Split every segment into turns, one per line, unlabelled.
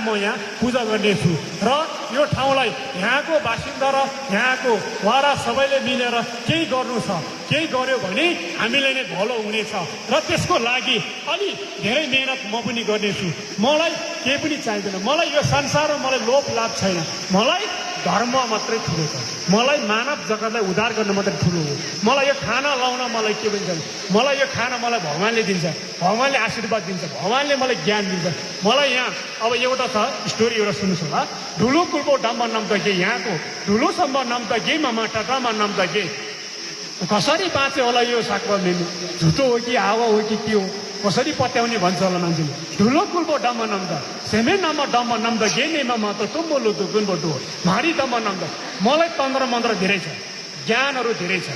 म यहाँ पूजा गर्नेछु र यो ठाउँलाई यहाँको बासिन्दा र यहाँको वारा सबैले मिलेर केही गर्नु छ, केही गर्यो भने हामीले नै भलो हुनेछ र त्यसको लागि अलि धेरै मेहनत म पनि गर्नेछु। मलाई केही पनि चाहिँदैन, मलाई यो संसारमा मलाई लोभ लाभ छैन, मलाई धर्म मात्रै ठुलो छ, मलाई मानव जगतलाई उद्धार गर्न मात्रै ठुलो हो। मलाई यो खाना लाउन मलाई के पनि छैन, मलाई यो खाना मलाई भगवान्ले दिन्छ, भगवान्ले आशीर्वाद दिन्छ, भगवान्ले मलाई ज्ञान दिन्छ। मलाई यहाँ अब एउटा छ स्टोरी एउटा सुन्नुहोस् होला। ठुलो कुलको डम्बा नाम त के, यहाँको ठुलोसम्म नाम त के, मामा टाटामा नाम त के, कसरी बाँच्यो होला यो सागपात मेनु, झुटो हो कि हावा हो कि के हो, कसरी पत्याउने भन्छ होला मान्छेले। ठुलो कुलको डम्बा नाम त सेमे नाम डम्बा नाम त गे नेमा मात्र तुम्बो लुतो गुनबटो मारी डम्बा नाम त। मलाई तन्त्र मन्त्र धेरै छ, ज्ञानहरू धेरै छ,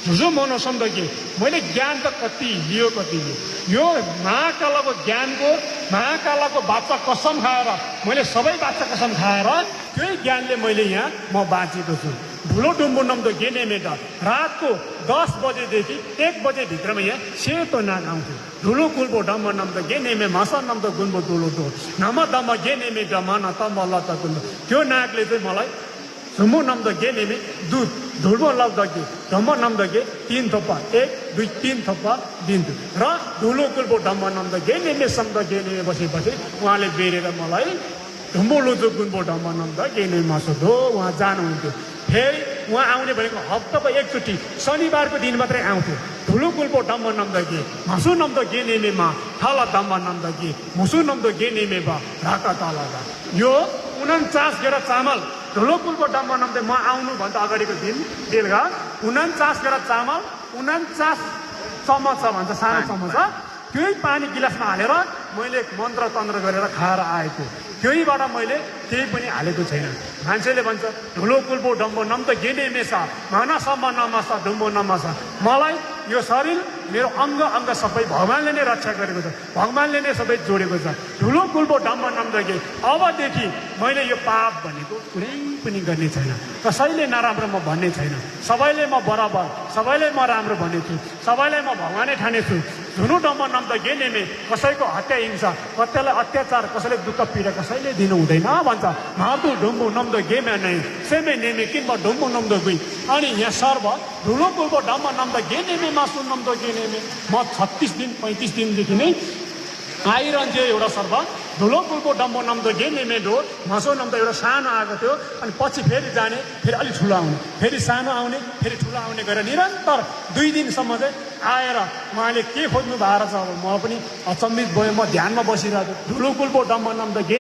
झुझो मनोसम त के, मैले ज्ञान त कति लियो कति लियो। यो महाकालको ज्ञानको, महाकालको बाचा कसम खाएर मैले सबै बाचा कसम खाएर त्यही ज्ञानले मैले यहाँ म बाँचेको छु। ठुलो डुम्बो नाम त गे नेमे त रातको 10 बजेदेखि 1 बजे भित्रमा यहाँ सेतो नाग आउँथ्यो। ठुलो कुलको डम्बा नाम त गे नेमे मासा नाम त गुन्बो टुलो टो नाम दम्बा गे नेमे डमा न तम्ब लता गुन्बो। त्यो नागले चाहिँ मलाई झुम्बो नाम त गे नेमे दुध ढुल्बो लग्दा के धम्म नाम त के 3 थप्पा 1 2 3 थप्पा दिन्थ्यो र ठुलो कुलको डम्बा नाम त गे नेमे सम त गे नेमे बसेपछि उहाँले बेरेर मलाई धुम्बो लुजो गुन्बो डम्बा नाम त गे नेमे मासो धो उहाँ जानुहुन्थ्यो। फेरि उहाँ आउने भनेको हप्ताको एकचोटि शनिबारको दिन मात्रै आउँथ्यो। ठुलो कुलको डम्बा नाम त के मासु नाम त गे नेमेमा थाला डम्बा नाम त के मुसु नाम त गे नेमे बा राका तालागा। यो 49 गेरा चामल ठुलो कुलको डम्बा नाम त म आउनुभन्दा अगाडिको दिन बेलुका 49 गेरा चामल 49 चमच भन्छ सानो चमच, त्यही पानी गिलासमा हालेर मैले मन्त्र तन्त्र गरेर खाएर आएको। त्यहीबाट मैले केही पनि हालेको छैन। मान्छेले भन्छ ठुलो कुलको डम्बो नाम त गे नेमेसा मानासम्म नमासा डुम्बो नमासा। मलाई यो शरीर मेरो अङ्ग अङ्ग सबै भगवान्ले नै रक्षा गरेको छ, भगवान्ले नै सबै जोडेको छ। ठुलो कुलको डम्बा नाम त के अबदेखि मैले यो पाप भनेको कुनै पनि गर्ने छैन, कसैले नराम्रो म भन्ने छैन, सबैले म बराबर, सबैले म राम्रो भन्नेछु, सबैलाई म भगवानै ठानेछु। ठुलो डम्बा नाम त गे नेमे कसैको हत्या हिंसा, कसैलाई अत्याचार, कसैले दुःख पीडा कसैले दिनु हुँदैन भन्छ। मार्दु ढुम्बो नाम त गेमा नै सेमे नेमे किम्बा ढुम्बो नाम त गई। अनि यहाँ सर्व ठुलो कुलको डम्बा नाम त गे नेमे मासु नाम त गे नेमे। म 36 दिन 35 दिनदेखि नै आइरहन्थ्यो एउटा सर्व। ठुलो कुलको डम्बो नाम त गे नेमे डो मासु नाम त एउटा सानो आएको थियो, अनि पछि फेरि जाने, फेरि अलिक ठुलो आउने, फेरि सानो आउने, फेरि ठुलो आउने गरेर निरन्तर 2 दिनसम्म चाहिँ आएर उहाँले के खोज्नु भएको छ। अब म पनि अचम्मित भयो, म ध्यानमा बसिरहेको छु। ठुलो कुलको डम्बा नाम त गे